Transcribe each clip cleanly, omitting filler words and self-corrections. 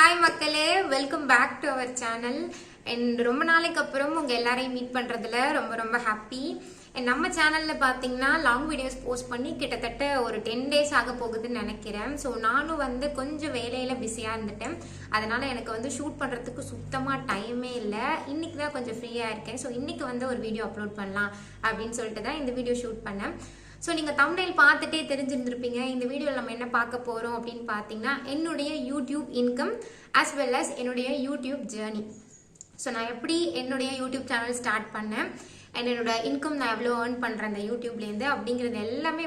Hi மக்களே, welcome back to our channel. And ரொம்ப நாளைக்கு அப்புறம் உங்கள் எல்லாரையும் மீட் பண்ணுறதுல ரொம்ப ரொம்ப ஹாப்பி. அண்ட் நம்ம சேனலில் பார்த்தீங்கன்னா லாங் வீடியோஸ் போஸ்ட் பண்ணி கிட்டத்தட்ட ஒரு 10 days ஆக போகுதுன்னு நினைக்கிறேன். ஸோ நானும் கொஞ்சம் வேலையில் பிஸியாக இருந்துட்டேன். அதனால் எனக்கு ஷூட் பண்ணுறதுக்கு சுத்தமாக டைமே இல்லை. இன்றைக்கி தான் கொஞ்சம் ஃப்ரீயாக இருக்கேன். ஸோ இன்றைக்கி ஒரு வீடியோ அப்லோட் பண்ணலாம் அப்படின்னு சொல்லிட்டு தான் இந்த வீடியோ ஷூட் பண்ணேன். ஸோ நீங்கள் தம்ப்நெயில் பார்த்துட்டே தெரிஞ்சிருந்துருப்பீங்க. இந்த வீடியோவில் நம்ம என்ன பார்க்க போகிறோம் அப்படின்னு பார்த்தீங்கன்னா என்னுடைய YouTube income as well as என்னுடைய யூடியூப் ஜேர்னி. ஸோ நான் எப்படி என்னுடைய யூடியூப் சேனல் ஸ்டார்ட் பண்ணேன் அண்ட் என்னோட இன்கம் நான் எவ்வளோ ஏர்ன் பண்ணுறேன் அந்த யூடியூப்லேருந்து அப்படிங்கிறது எல்லாமே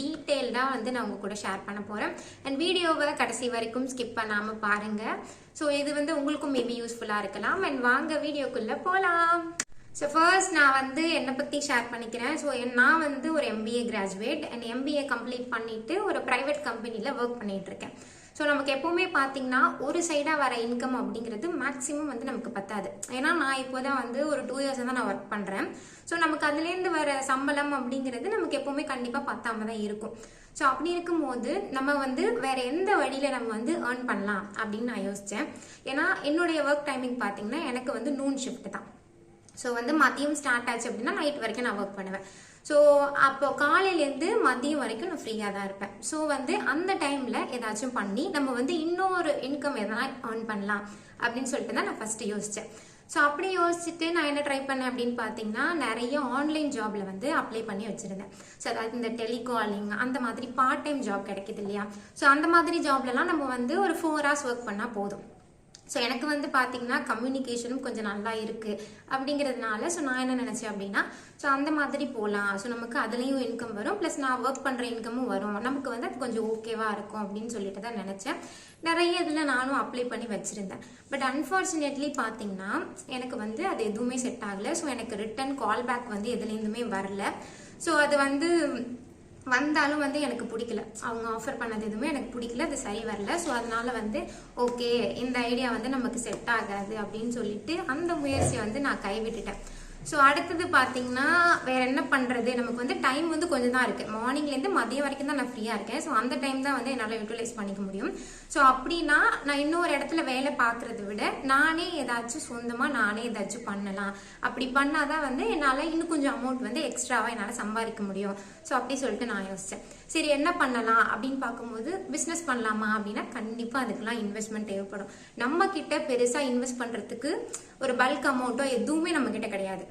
டீட்டெயில்டாக நான் உங்கள் கூட ஷேர் பண்ண போகிறேன். அண்ட் வீடியோவை கடைசி வரைக்கும் ஸ்கிப் பண்ணாமல் பாருங்கள். ஸோ இது உங்களுக்கும் மேபி யூஸ்ஃபுல்லாக இருக்கலாம். அண்ட் வாங்க வீடியோக்குள்ளே போகலாம். ஸோ ஃபர்ஸ்ட் நான் என்னை பற்றி ஷேர் பண்ணிக்கிறேன். ஸோ நான் ஒரு MBA graduate and MBA complete பண்ணிவிட்டு ஒரு ப்ரைவேட் கம்பெனியில் ஒர்க் பண்ணிகிட்ருக்கேன். ஸோ நமக்கு எப்போவுமே பார்த்தீங்கன்னா ஒரு சைடாக வர இன்கம் அப்படிங்கிறது மேக்ஸிமம் நமக்கு பத்தாது. ஏன்னா நான் இப்போ தான் ஒரு 2 years தான் நான் ஒர்க் பண்ணுறேன். ஸோ நமக்கு அதுலேருந்து வர சம்பளம் அப்படிங்கிறது நமக்கு எப்போவுமே கண்டிப்பாக பத்தாம தான் இருக்கும். ஸோ அப்படி இருக்கும்போது நம்ம வேறு எந்த வழியில் நம்ம ஏர்ன் பண்ணலாம் அப்படின்னு நான் யோசித்தேன். ஏன்னா என்னுடைய ஒர்க் டைமிங் பார்த்தீங்கன்னா எனக்கு நூன் ஷிஃப்ட் தான். ஸோ மதியம் ஸ்டார்ட் ஆச்சு அப்படின்னா நைட் வரைக்கும் நான் ஒர்க் பண்ணுவேன். ஸோ அப்போ காலையிலேருந்து மதியம் வரைக்கும் நான் ஃப்ரீயாக தான் இருப்பேன். ஸோ அந்த டைமில் ஏதாச்சும் பண்ணி நம்ம இன்னொரு இன்கம் எதனா ஏர்ன் பண்ணலாம் அப்படின்னு சொல்லிட்டு தான் நான் ஃபஸ்ட்டு யோசித்தேன். ஸோ அப்படி யோசிச்சுட்டு நான் என்ன ட்ரை பண்ணேன் அப்படின்னு பார்த்தீங்கன்னா நிறைய ஆன்லைன் ஜாபில் அப்ளை பண்ணி வச்சுருந்தேன். ஸோ அதாவது இந்த டெலிகாலிங் அந்த மாதிரி பார்ட் டைம் ஜாப் கிடைக்குது இல்லையா. ஸோ அந்த மாதிரி ஜாப்லலாம் நம்ம ஒரு 4 hours ஒர்க் பண்ணால் போதும். ஸோ எனக்கு பார்த்தீங்கன்னா கம்யூனிகேஷனும் கொஞ்சம் நல்லா இருக்குது அப்படிங்கிறதுனால ஸோ நான் என்ன நினச்சேன் அப்படின்னா ஸோ அந்த மாதிரி போகலாம். ஸோ நமக்கு அதுலேயும் இன்கம் வரும், ப்ளஸ் நான் ஒர்க் பண்ணுற இன்கமும் வரும், நமக்கு அது கொஞ்சம் ஓகேவாக இருக்கும் அப்படின்னு சொல்லிட்டு தான் நினச்சேன். நிறைய இதில் நானும் அப்ளை பண்ணி வச்சுருந்தேன். பட் அன்ஃபார்ச்சுனேட்லி பார்த்தீங்கன்னா எனக்கு அது எதுவுமே செட் ஆகலை. ஸோ எனக்கு ரிட்டன் கால் பேக் எதுலேருந்துமே வரல. ஸோ அது வந்தாலும் எனக்கு பிடிக்கல. அவங்க ஆஃபர் பண்ணது எதுவுமே எனக்கு பிடிக்கல, அது சரி வரல. ஸோ அதனால ஓகே இந்த ஐடியா நமக்கு செட் ஆகாது அப்படின்னு சொல்லிட்டு அந்த முயற்சியை நான் கைவிட்டுட்டேன். ஸோ அடுத்தது பார்த்தீங்கன்னா வேற என்ன பண்ணுறது, நமக்கு டைம் கொஞ்சம் தான் இருக்குது. மார்னிங்லேருந்து மதியம் வரைக்கும் தான் நான் ஃப்ரீயாக இருக்கேன். ஸோ அந்த டைம் தான் என்னால் யூட்டிலைஸ் பண்ணிக்க முடியும். ஸோ அப்படின்னா நான் இன்னொரு இடத்துல வேலை பார்க்குறத விட நானே ஏதாச்சும் சொந்தமாக நானே ஏதாச்சும் பண்ணலாம். அப்படி பண்ணாதான் என்னால் இன்னும் கொஞ்சம் அமௌண்ட் எக்ஸ்ட்ராவாக என்னால் சம்பாதிக்க முடியும். ஸோ அப்படி சொல்லிட்டு நான் யோசித்தேன். சரி என்ன பண்ணலாம் அப்படின்னு பார்க்கும்போது பிஸ்னஸ் பண்ணலாமா அப்படின்னா கண்டிப்பாக அதுக்கெல்லாம் இன்வெஸ்ட்மெண்ட் தேவைப்படும். நம்ம கிட்ட பெருசாக இன்வெஸ்ட் பண்ணுறதுக்கு ஒரு பல்க் அமௌண்ட்டோ எதுவுமே நம்ம கிட்ட கிடையாது.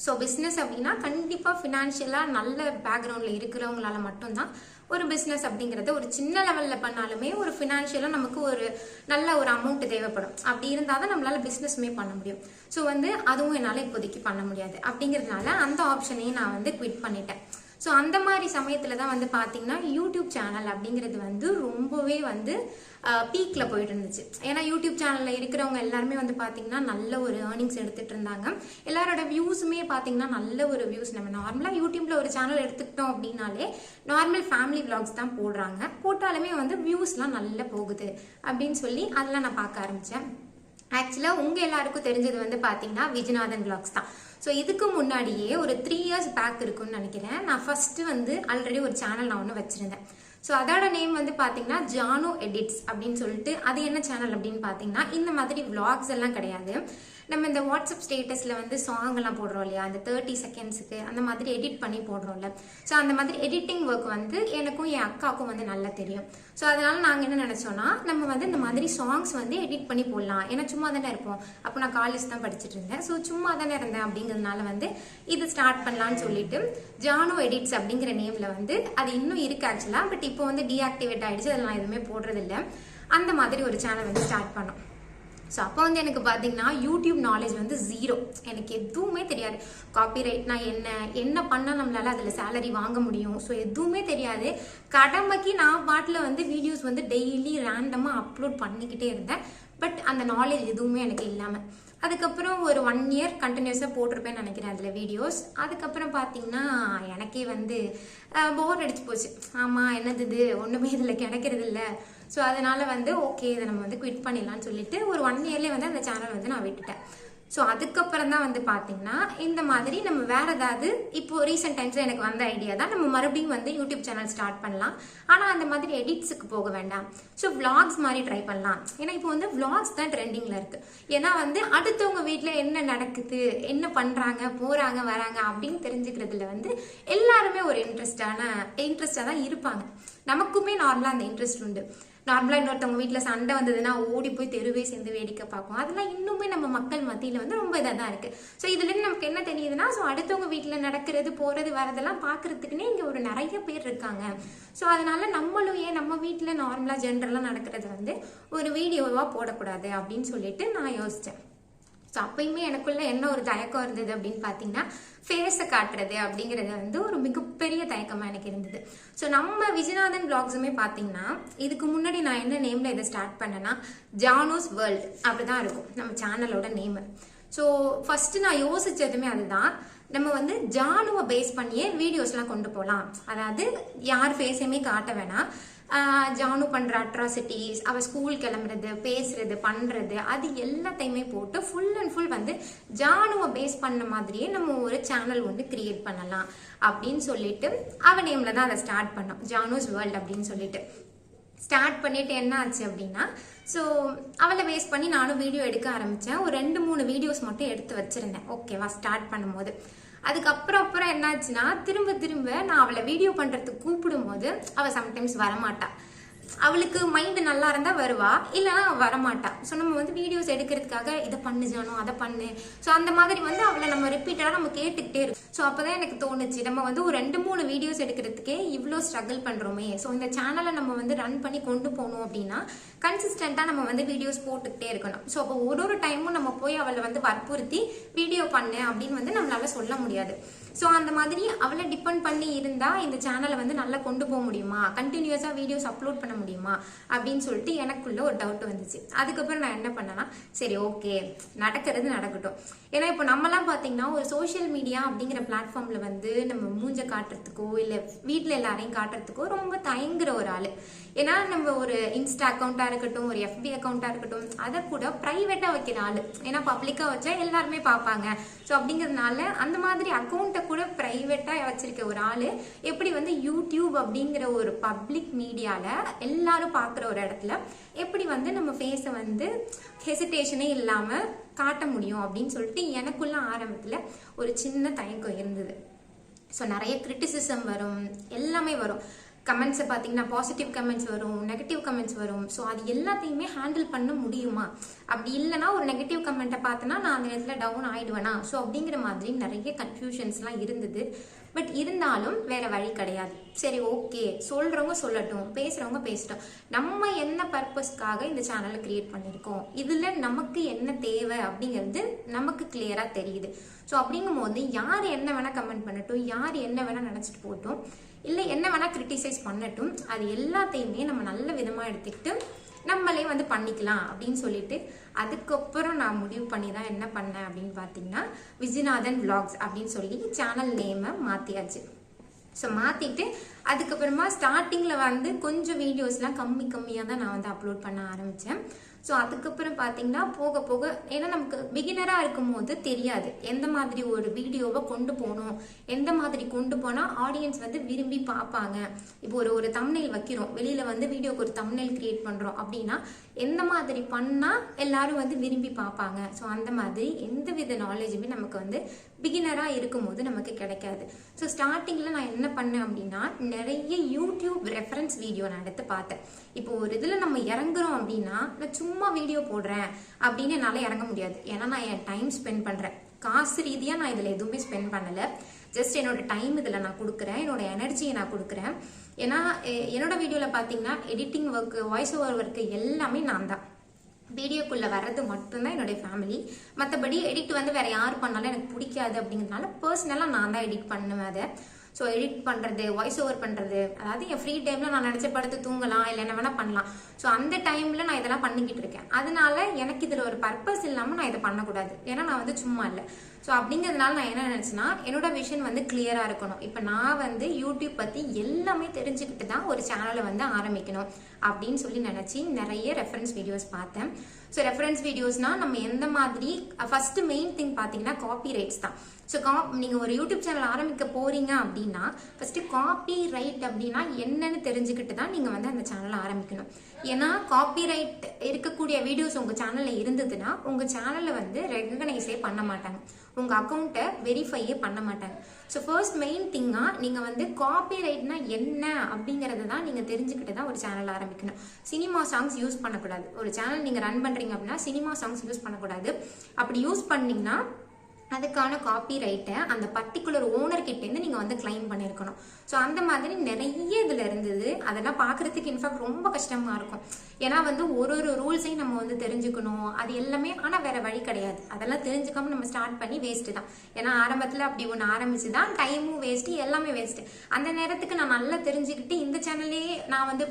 ஸோ பிஸ்னஸ் அப்படின்னா கண்டிப்பாக ஃபினான்ஷியலாக நல்ல பேக்ரவுண்டில் இருக்கிறவங்களால மட்டும்தான் ஒரு பிஸ்னஸ் அப்படிங்கிறத ஒரு சின்ன லெவலில் பண்ணாலுமே ஒரு ஃபினான்ஷியலாக நமக்கு ஒரு நல்ல ஒரு அமௌண்ட் தேவைப்படும். அப்படி இருந்தால் தான் நம்மளால பிஸ்னஸுமே பண்ண முடியும். ஸோ அதுவும் என்னால் இப்போதைக்கு பண்ண முடியாது. அப்படிங்கிறதுனால அந்த ஆப்ஷனையும் நான் குவிட் பண்ணிட்டேன். ஸோ அந்த மாதிரி சமயத்தில் தான் பார்த்தீங்கன்னா யூடியூப் சேனல் அப்படிங்கிறது ரொம்பவே பீக்கில் போயிட்டு இருந்துச்சு. ஏன்னா யூடியூப் சேனலில் இருக்கிறவங்க எல்லாருமே பார்த்தீங்கன்னா நல்ல ஒரு ஏர்னிங்ஸ் எடுத்துகிட்டு இருந்தாங்க. எல்லாரோட வியூஸுமே பார்த்தீங்கன்னா நல்ல ஒரு வியூஸ். நம்ம நார்மலாக யூடியூப்பில் ஒரு சேனல் எடுத்துக்கிட்டோம் அப்படின்னாலே நார்மல் ஃபேமிலி விளாக்ஸ் தான் போடுறாங்க. போட்டாலுமே வியூஸ்லாம் நல்லா போகுது அப்படின்னு சொல்லி அதெல்லாம் நான் பார்க்க ஆரம்பித்தேன். ஆக்சுவலாக உங்கள் எல்லாருக்கும் தெரிஞ்சது பார்த்தீங்கன்னா விஜயநாதன் விளாக்ஸ் தான். ஸோ இதுக்கு முன்னாடியே ஒரு 3 years பேக் இருக்குன்னு நினைக்கிறேன். நான் ஃபஸ்ட்டு ஆல்ரெடி ஒரு சேனல் நான் ஒன்று வச்சுருந்தேன். ஸோ அதோட நேம் பார்த்தீங்கன்னா ஜானு எடிட்ஸ் அப்படின்னு சொல்லிட்டு. அது என்ன சேனல் அப்படின்னு பார்த்தீங்கன்னா இந்த மாதிரி விளாக்ஸ் எல்லாம் கிடையாது. நம்ம இந்த வாட்ஸ்அப் ஸ்டேட்டஸில் சாங்கெல்லாம் போடுறோம் இல்லையா, அந்த 30 secondsக்கு அந்த மாதிரி எடிட் பண்ணி போடுறோம்ல. ஸோ அந்த மாதிரி எடிட்டிங் ஒர்க் எனக்கும் என் அக்காவுக்கும் நல்லா தெரியும். ஸோ அதனால நாங்கள் என்ன நினச்சோன்னா நம்ம இந்த மாதிரி சாங்ஸ் எடிட் பண்ணி போடலாம். ஏன்னா சும்மா தானே இருப்போம். அப்போ நான் காலேஜ் தான் படிச்சுட்டு இருந்தேன். ஸோ சும்மா தானே இருந்தேன் அப்படிங்கிறதுனால இது ஸ்டார்ட் பண்ணலான்னு சொல்லிட்டு ஜானு எடிட்ஸ் அப்படிங்கிற நேமில் அது இன்னும் இருக்கு ஆக்சுவலாக. பட் இப்போ டீஆக்டிவேட் ஆகிடுச்சு. அதெல்லாம் எதுவுமே போடுறதில்ல. அந்த மாதிரி ஒரு சேனல் ஸ்டார்ட் பண்ணோம். ஸோ அப்போ எனக்கு பார்த்தீங்கன்னா யூடியூப் நாலேஜ் 0. எனக்கு எதுவுமே தெரியாது. காப்பிரைட்னா என்ன பண்ணால் நம்மளால அதில் சேலரி வாங்க முடியும், ஸோ எதுவுமே தெரியாது. கடமைக்கு நான் பாட்டில் வீடியோஸ் டெய்லி ரேண்டமாக அப்லோட் பண்ணிக்கிட்டே இருந்தேன். பட் அந்த நாலேஜ் எதுவுமே எனக்கு இல்லாமல் அதுக்கப்புறம் ஒரு 1 year கண்டினியூஸாக போட்டிருப்பேன்னு நினைக்கிறேன் அதில் வீடியோஸ். அதுக்கப்புறம் பார்த்தீங்கன்னா எனக்கே போர் அடிச்சு போச்சு. ஆமாம் என்னது இது ஒன்றுமே இதில் கிடைக்கிறது இல்லை. ஸோ அதனால் ஓகே இதை நம்ம குவிட் பண்ணிடலான்னு சொல்லிட்டு ஒரு 1 yearலேயே அந்த சேனல் நான் விட்டுட்டேன். ஸோ அதுக்கப்புறம் தான் வந்து பார்த்தீங்கன்னா இந்த மாதிரி நம்ம வேற ஏதாவது இப்போ ரீசெண்ட் டைம்ஸில் எனக்கு வந்த ஐடியா தான் நம்ம மறுபடியும் வந்து யூடியூப் சேனல் ஸ்டார்ட் பண்ணலாம். ஆனால் அந்த மாதிரி எடிட்ஸுக்கு போக வேண்டாம். ஸோ vlogs மாதிரி ட்ரை பண்ணலாம். ஏன்னா இப்போ வந்து vlogs தான் ட்ரெண்டிங்கில் இருக்கு. ஏன்னா வந்து அடுத்தவங்க வீட்டில் என்ன நடக்குது, என்ன பண்ணுறாங்க, போகிறாங்க வராங்க அப்படின்னு தெரிஞ்சுக்கிறதுல வந்து எல்லாருமே ஒரு இன்ட்ரெஸ்டாக தான் இருப்பாங்க. நமக்குமே நார்மலாக அந்த இன்ட்ரெஸ்ட் உண்டு. நார்மலாக இன்னொருத்தவங்க வீட்டில் சண்டை வந்ததுன்னா ஓடி போய் தெருவே சேர்ந்து வேடிக்கை பார்ப்போம். அதெல்லாம் இன்னுமே நம்ம மக்கள் மத்தியில் வந்து ரொம்ப இதாக தான் இருக்குது. ஸோ இதுலேருந்து நமக்கு என்ன தெரியுதுன்னா, ஸோ அடுத்தவங்க வீட்டில் நடக்கிறது போகிறது வரதெல்லாம் பார்க்குறதுக்குன்னே இங்கே ஒரு நிறைய பேர் இருக்காங்க. ஸோ அதனால நம்மளும் ஏன் நம்ம வீட்டில் நார்மலாக ஜென்ரலாக நடக்கிறது வந்து ஒரு வீடியோவாக போடக்கூடாது அப்படின்னு சொல்லிட்டு நான் யோசித்தேன். ஸோ அப்பயுமே எனக்குள்ள என்ன ஒரு தயக்கம் இருந்தது அப்படின்னு பார்த்தீங்கன்னா, ஃபேஸை காட்டுறது அப்படிங்கிறது வந்து ஒரு மிகப்பெரிய தயக்கமாக எனக்கு இருந்தது. ஸோ நம்ம விஜயநாதன் vlogsமே பார்த்தீங்கன்னா, இதுக்கு முன்னாடி நான் என்ன நேமில் இதை ஸ்டார்ட் பண்ணேன்னா, ஜானூஸ் வேர்ல்ட் அப்படிதான் இருக்கும் நம்ம சேனலோட நேமு. ஸோ ஃபர்ஸ்ட் நான் யோசிச்சதுமே அதுதான், நம்ம வந்து ஜானுவை பேஸ் பண்ணியே வீடியோஸ்லாம் கொண்டு போகலாம். அதாவது யார் ஃபேஸையுமே காட்ட வேணாம். ஜானு பண்ணுற அட்ராசிட்டிஸ், அவள் ஸ்கூல் கிளம்புறது, பேசுறது, பண்ணுறது, அது எல்லாத்தையுமே போட்டு ஃபுல் அண்ட் ஃபுல் வந்து ஜானுவை பேஸ் பண்ண மாதிரியே நம்ம ஒரு சேனல் வந்து கிரியேட் பண்ணலாம் அப்படின்னு சொல்லிட்டு அவள் நேமில் தான் அதை ஸ்டார்ட் பண்ணோம், ஜானூஸ் வேர்ல்ட் அப்படின்னு சொல்லிட்டு. ஸ்டார்ட் பண்ணிட்டு என்ன ஆச்சு அப்படின்னா, ஸோ அவளை பேஸ் பண்ணி நானும் வீடியோ எடுக்க ஆரம்பித்தேன். ஒரு 2-3 வீடியோஸ் மட்டும் எடுத்து வச்சுருந்தேன் ஓகேவா ஸ்டார்ட் பண்ணும்போது. அதுக்கப்புறம் என்னாச்சுன்னா, திரும்ப நான் அவளை வீடியோ பண்ணுறதுக்கு கூப்பிடும்போது அவள் சம்டைம்ஸ் வரமாட்டா. அவளுக்கு மைண்டு நல்லா இருந்தால் வருவா, இல்லைனா வரமாட்டா. ஸோ நம்ம வந்து வீடியோஸ் எடுக்கிறதுக்காக இதை பண்ணு ஜானோ, அதை பண்ணு. ஸோ அந்த மாதிரி வந்து அவளை நம்ம ரிப்பீட்டடாக நம்ம கேட்டுக்கிட்டே இருக்கோம். ஸோ அப்போ தான் எனக்கு தோணுச்சு, நம்ம வந்து ஒரு 2-3 வீடியோஸ் எடுக்கிறதுக்கே இவ்வளோ ஸ்ட்ரகிள் பண்ணுறோமே. ஸோ இந்த சேனலை நம்ம வந்து ரன் பண்ணி கொண்டு போகணும் அப்படின்னா கன்சிஸ்டண்ட்டாக நம்ம வந்து வீடியோஸ் போட்டுக்கிட்டே இருக்கணும். ஸோ அப்போ ஒரு டைமும் நம்ம போய் அவளை வந்து வற்புறுத்தி வீடியோ பண்ணு அப்படின்னு வந்து நம்மளால சொல்ல முடியாது. ஸோ அந்த மாதிரி அவளை டிபெண்ட் பண்ணி இருந்தால் இந்த சேனலை வந்து நல்லா கொண்டு போக முடியுமா, கண்டினியூஸாக வீடியோஸ் அப்லோட் பண்ண முடியுமா அப்படின்னு சொல்லிட்டு எனக்குள்ள ஒரு டவுட் வந்துச்சு. அதுக்கப்புறம் நான் என்ன பண்ணேன்னா, சரி ஓகே நடக்கிறது நடக்கட்டும். ஏன்னா இப்போ நம்மலாம் பார்த்தீங்கன்னா ஒரு சோஷியல் மீடியா அப்படிங்கிற பிளாட்ஃபார்மில் வந்து நம்ம மூஞ்ச காட்டுறதுக்கோ இல்லை வீட்டில் எல்லாரையும் காட்டுறதுக்கோ ரொம்ப தயங்குற ஒரு ஆள். ஏன்னா நம்ம ஒரு இன்ஸ்டா அக்கௌண்ட்டாக இருக்கட்டும், ஒரு FB அக்கௌண்ட்டாக இருக்கட்டும், அதை கூட ப்ரைவேட்டாக வைக்கிற ஆள். ஏன்னா பப்ளிக்காக வச்சா எல்லாருமே பார்ப்பாங்க. ஸோ அப்படிங்கிறதுனால அந்த மாதிரி அக்கௌண்ட்டை கூட ப்ரைவேட்டாக வச்சிருக்க ஒரு ஆள் எப்படி வந்து யூடியூப் அப்படிங்கிற ஒரு பப்ளிக் மீடியாவில் எல்லாரும் பார்க்குற ஒரு இடத்துல எப்படி வந்து நம்ம ஃபேஸை வந்து ஹெசிடேஷனே இல்லாமல் காட்ட முடியும் அப்படின்னு சொல்லிட்டு எனக்குள்ள ஆரம்பத்தில் ஒரு சின்ன தயக்கம் இருந்தது. ஸோ நிறைய கிரிட்டிசிசம் வரும், எல்லாமே வரும். கமெண்ட்ஸை பார்த்தீங்கன்னா பாசிட்டிவ் கமெண்ட்ஸ் வரும், நெகட்டிவ் கமெண்ட்ஸ் வரும். ஸோ அது எல்லாத்தையுமே ஹேண்டில் பண்ண முடியுமா, அப்படி இல்லைனா ஒரு நெகட்டிவ் கமெண்ட்டை பார்த்தனா நான் அந்த நேரத்தில் டவுன் ஆகிடுவேனா, ஸோ அப்படிங்கிற மாதிரி நிறைய கன்ஃபியூஷன்ஸ்லாம் இருந்தது. பட் இருந்தாலும் வேற வழி கிடையாது. சரி ஓகே, சொல்கிறவங்க சொல்லட்டும், பேசுகிறவங்க பேசட்டும். நம்ம என்ன பர்பஸ்க்காக இந்த சேனலை கிரியேட் பண்ணியிருக்கோம், இதில் நமக்கு என்ன தேவை அப்படிங்கிறது நமக்கு கிளியராக தெரியுது. ஸோ அப்படிங்கும் போது யார் என்ன வேணால் கமெண்ட் பண்ணட்டும், யார் என்ன வேணால் நினச்சிட்டு போட்டோம், இல்லை என்ன வேணால் கிரிட்டிசைஸ் பண்ணட்டும், அது எல்லாத்தையுமே நம்ம நல்ல விதமாக எடுத்துக்கிட்டு நம்மளே வந்து பண்ணிக்கலாம் அப்படின்னு சொல்லிட்டு அதுக்கப்புறம் நான் முடிவு பண்ணி தான் என்ன பண்ணேன் அப்படின்னு பார்த்தீங்கன்னா, விஜயநாதன் vlogs அப்படின்னு சொல்லி சேனல் நேமை மாற்றியாச்சு. ஸோ மாற்றிட்டு அதுக்கப்புறமா ஸ்டார்டிங்கில் வந்து கொஞ்சம் வீடியோஸ்லாம் கம்மியாக தான் நான் வந்து அப்லோட் பண்ண ஆரம்பித்தேன். ஸோ அதுக்கப்புறம் பார்த்தீங்கன்னா போக போக, ஏன்னா நமக்கு பிகினராக இருக்கும் போது தெரியாது எந்த மாதிரி ஒரு வீடியோவை கொண்டு போகணும், எந்த மாதிரி கொண்டு போனால் ஆடியன்ஸ் வந்து விரும்பி பார்ப்பாங்க. இப்போ ஒரு தம்ப்நெயில் வைக்கிறோம், வெளியில் வந்து வீடியோக்கு ஒரு தம்ப்நெயில் கிரியேட் பண்ணுறோம் அப்படின்னா எந்த மாதிரி பண்ணால் எல்லாரும் வந்து விரும்பி பார்ப்பாங்க. ஸோ அந்த மாதிரி எந்த வித நாலேஜுமே நமக்கு வந்து பிகினராக இருக்கும்போது நமக்கு கிடைக்காது. ஸோ ஸ்டார்டிங்கில் நான் என்ன பண்ணேன் அப்படின்னா, நிறைய யூடியூப் ரெஃபரன்ஸ் வீடியோ நான் எடுத்து பார்த்தேன். இப்போ ஒரு இதில் நம்ம இறங்குறோம் அப்படின்னா, நான் சும்மா வீடியோ போடுறேன் அப்படின்னு என்னால் இறங்க முடியாது. ஏன்னா நான் என் டைம் ஸ்பெண்ட் பண்ணுறேன், காசு ரீதியாக நான் இதில் எதுவுமே ஸ்பெண்ட் பண்ணலை. ஜஸ்ட் என்னோட டைம் இதில் நான் கொடுக்குறேன், என்னோட எனர்ஜியை நான் கொடுக்குறேன். ஏன்னா என்னோட வீடியோவில் பார்த்தீங்கன்னா editing work, voice over work எல்லாமே நான் தான். வீடியோக்குள்ளே வர்றது மட்டும்தான் என்னுடைய ஃபேமிலி. மற்றபடி எடிட் வந்து வேறு யார் பண்ணாலும் எனக்கு பிடிக்காது அப்படிங்கிறதுனால பர்சனலாக நான் தான் எடிட் பண்ணுவேன் அதை. ஸோ எடிட் பண்ணுறது, வாய்ஸ் ஓவர் பண்ணுறது, அதாவது என் ஃப்ரீ டைமில் நான் நினச்ச படுத்து தூங்கலாம், இல்லை என்ன வேணால் பண்ணலாம். ஸோ அந்த டைமில் நான் இதெல்லாம் பண்ணிக்கிட்டு இருக்கேன். அதனால எனக்கு இதில் ஒரு பர்பஸ் இல்லாமல் நான் இதை பண்ணக்கூடாது, ஏன்னா நான் வந்து சும்மா இல்லை. ஸோ அப்படிங்கிறதுனால நான் என்ன நினச்சேன்னா, என்னோட விஷன் வந்து கிளியராக இருக்கணும். இப்போ நான் வந்து யூடியூப் பற்றி எல்லாமே தெரிஞ்சுக்கிட்டு தான் ஒரு சேனலை வந்து ஆரம்பிக்கணும் அப்படின்னு சொல்லி நினச்சி நிறைய ரெஃபரன்ஸ் வீடியோஸ் பார்த்தேன். ஸோ ரெஃபரன்ஸ் வீடியோஸ்னால் நம்ம எந்த மாதிரி ஃபர்ஸ்ட் மெயின் திங் பார்த்தீங்கன்னா காப்பி ரைட்ஸ் தான். ஸோ நீங்கள் ஒரு யூடியூப் சேனல் ஆரம்பிக்க போறீங்க அப்படின்னா ஃபர்ஸ்ட் காப்பி ரைட் அப்படின்னா என்னன்னு தெரிஞ்சுக்கிட்டு தான் நீங்கள் வந்து அந்த சேனலை ஆரம்பிக்கணும். ஏன்னா காப்பி ரைட் இருக்கக்கூடிய வீடியோஸ் உங்கள் சேனலில் இருந்ததுன்னா உங்கள் சேனலில் வந்து ரெகனைஸே பண்ண மாட்டாங்க, உங்கள் அக்கௌண்ட்டை வெரிஃபையே பண்ண மாட்டாங்க. ஸோ ஃபர்ஸ்ட் மெயின் திங்காக நீங்கள் வந்து காப்பி ரைட்னா என்ன அப்படிங்கிறத தான் நீங்கள் தெரிஞ்சுக்கிட்டு தான் ஒரு சேனல் ஆரம்பிக்கணும். சினிமா சாங்ஸ் யூஸ் பண்ணக்கூடாது. ஒரு சேனல் நீங்கள் ரன் பண்ணுறீங்க அப்படின்னா சினிமா சாங்ஸ் யூஸ் பண்ணக்கூடாது. அப்படி யூஸ் பண்ணிங்கன்னா அதுக்கான காப்பி ரைட்டை அந்த பர்டிகுலர் ஓனர்கிட்டேருந்து நீங்கள் வந்து கிளைம் பண்ணியிருக்கணும். ஸோ அந்த மாதிரி நிறைய இதில் இருந்தது. அதெல்லாம் பார்க்குறதுக்கு இன்ஃபேக்ட் ரொம்ப கஷ்டமாக இருக்கும். ஏன்னா வந்து ஒரு ரூல்ஸையும் நம்ம வந்து தெரிஞ்சுக்கணும், அது எல்லாமே. ஆனால் வேற வழி கிடையாது. அதெல்லாம் தெரிஞ்சுக்காம நம்ம ஸ்டார்ட் பண்ணி வேஸ்ட்டு தான். ஏன்னா ஆரம்பத்தில் அப்படி ஒன்று ஆரம்பிச்சு தான் டைமும் வேஸ்ட்டு, எல்லாமே வேஸ்ட்டு. அந்த நேரத்துக்கு நான் நல்லா தெரிஞ்சுக்கிட்டு இந்த சேனல்லே நான் வந்து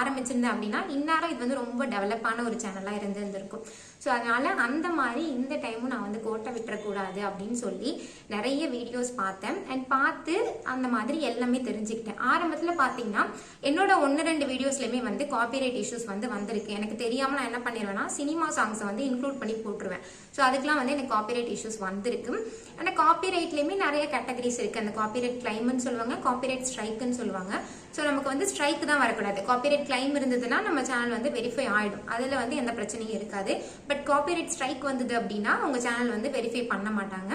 ஆரம்பிச்சிருந்தேன் அப்படின்னா இந்நேரம் இது வந்து ரொம்ப டெவலப்பான ஒரு சேனலாக இருந்திருக்கும். ஸோ அதனால அந்த மாதிரி இந்த டைமும் நான் வந்து கோட்டை விட்டுறக்கூடாது அப்படின்னு சொல்லி நிறைய வீடியோஸ் பார்த்தேன். அண்ட் பார்த்து அந்த மாதிரி எல்லாமே தெரிஞ்சுக்கிட்டேன். ஆரம்பத்தில் பார்த்தீங்கன்னா என்னோட 1-2 வீடியோஸ்லையுமே வந்து காப்பிரைட் இஷ்யூஸ் வந்து வந்திருக்கு. எனக்கு தெரியாமல் நான் என்ன பண்ணிடுவேன்னா சினிமா சாங்ஸை வந்து இன்க்ளூட் பண்ணி போட்டுருவேன். ஸோ அதுக்கெலாம் வந்து எனக்கு காப்பிரைட் இஷ்யூஸ் வந்திருக்கு. ஆனால் காப்பிரைட்லேயுமே நிறைய கேட்டகரிஸ் இருக்குது. அந்த காப்பிரைட் கிளைம்னு சொல்லுவாங்க, காப்பிரைட் ஸ்ட்ரைக்குன்னு சொல்லுவாங்க. ஸோ நமக்கு வந்து ஸ்ட்ரைக் தான் வரக்கூடாது. காப்பிரைட் கிளைம் இருந்ததுன்னா நம்ம சேனல் வந்து வெரிஃபை ஆகிடும், அதில் வந்து எந்த பிரச்சனையும் இருக்காது. பட் காப்பிரைட் ஸ்ட்ரைக் வந்தது அப்படின்னா உங்கள் சேனல் வந்து வெரிஃபை பண்ண மாட்டாங்க.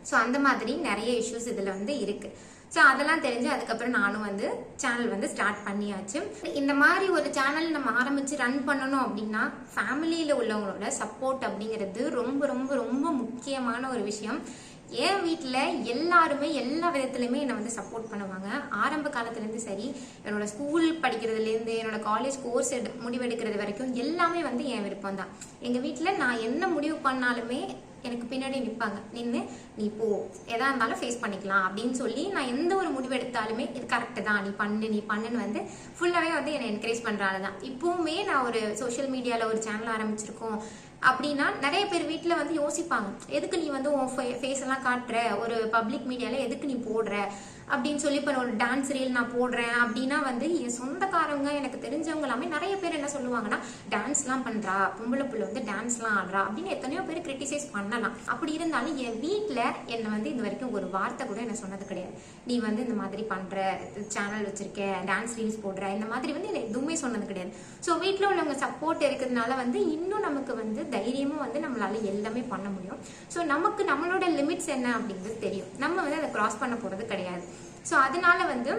ஸோ அந்த மாதிரி நிறைய இஷ்யூஸ் இதில் வந்து இருக்குது. ஸோ அதெல்லாம் தெரிஞ்சு அதுக்கப்புறம் நானும் வந்து சேனல் வந்து ஸ்டார்ட் பண்ணியாச்சு. இந்த மாதிரி ஒரு சேனல் நம்ம ஆரம்பித்து ரன் பண்ணணும் அப்படின்னா ஃபேமிலியில் உள்ளவங்களோட சப்போர்ட் அப்படிங்கிறது ரொம்ப ரொம்ப ரொம்ப முக்கியமான ஒரு விஷயம். என் வீட்டில் எல்லாருமே எல்லா விதத்துலையுமே என்னை வந்து சப்போர்ட் பண்ணுவாங்க. ஆரம்ப காலத்துலேருந்து சரி, என்னோட ஸ்கூல் படிக்கிறதுலேருந்து என்னோட காலேஜ் கோர்ஸ் முடிவெடுக்கிறது வரைக்கும் எல்லாமே வந்து என் விருப்பம் தான். எங்கள் வீட்டில் நான் என்ன முடிவு பண்ணாலுமே எனக்கு பின்னாடி நிற்பாங்க. நின்று நீ போ, எதா இருந்தாலும் ஃபேஸ் பண்ணிக்கலாம் அப்படின்னு சொல்லி நான் எந்த ஒரு முடிவு எடுத்தாலுமே இது கரெக்டு தான், நீ பண்ணுன்னு வந்து ஃபுல்லாகவே வந்து என்னை என்கரேஜ் பண்ணுறாள் தான். இப்போவுமே நான் ஒரு சோஷியல் மீடியாவில் ஒரு சேனல் ஆரம்பிச்சிருக்கோம் அப்படின்னா நிறைய பேர் வீட்டில் வந்து யோசிப்பாங்க, எதுக்கு நீ வந்து உன் ஃபேஸ் எல்லாம் காட்டுற, ஒரு பப்ளிக் மீடியாவில் எதுக்கு நீ போடுற அப்படின்னு சொல்லி. இப்போ ஒரு டான்ஸ் ரீல் நான் போடுறேன் அப்படின்னா வந்து என் சொந்தக்காரங்க எனக்கு தெரிஞ்சவங்க எல்லாமே நிறைய பேர் என்ன சொல்லுவாங்கன்னா, டான்ஸ்லாம் பண்ணுறா, பொம்பளை பிள்ளை வந்து டான்ஸ்லாம் ஆடுறா அப்படின்னு எத்தனையோ பேர் கிரிட்டிசைஸ் பண்ணலாம். அப்படி இருந்தாலும் என் வீட்டில் என்னை வந்து இது வரைக்கும் ஒரு வார்த்தை கூட என்ன சொன்னது கிடையாது. நீ வந்து இந்த மாதிரி பண்ணுற, சேனல் வச்சிருக்க, டான்ஸ் ரீல்ஸ் போடுற, இந்த மாதிரி வந்து என்னை எதுவுமே சொன்னது கிடையாது. ஸோ வீட்டில் உள்ளவங்க சப்போர்ட் இருக்கிறதுனால வந்து இன்னும் நமக்கு வந்து தைரியமாக வந்து நம்மளால எல்லாமே பண்ண முடியும். ஸோ நமக்கு நம்மளோட லிமிட்ஸ் என்ன அப்படிங்கிறது தெரியும். நம்ம வந்து அதை கிராஸ் பண்ண போகிறது கிடையாது. ஸோ அதனால வந்து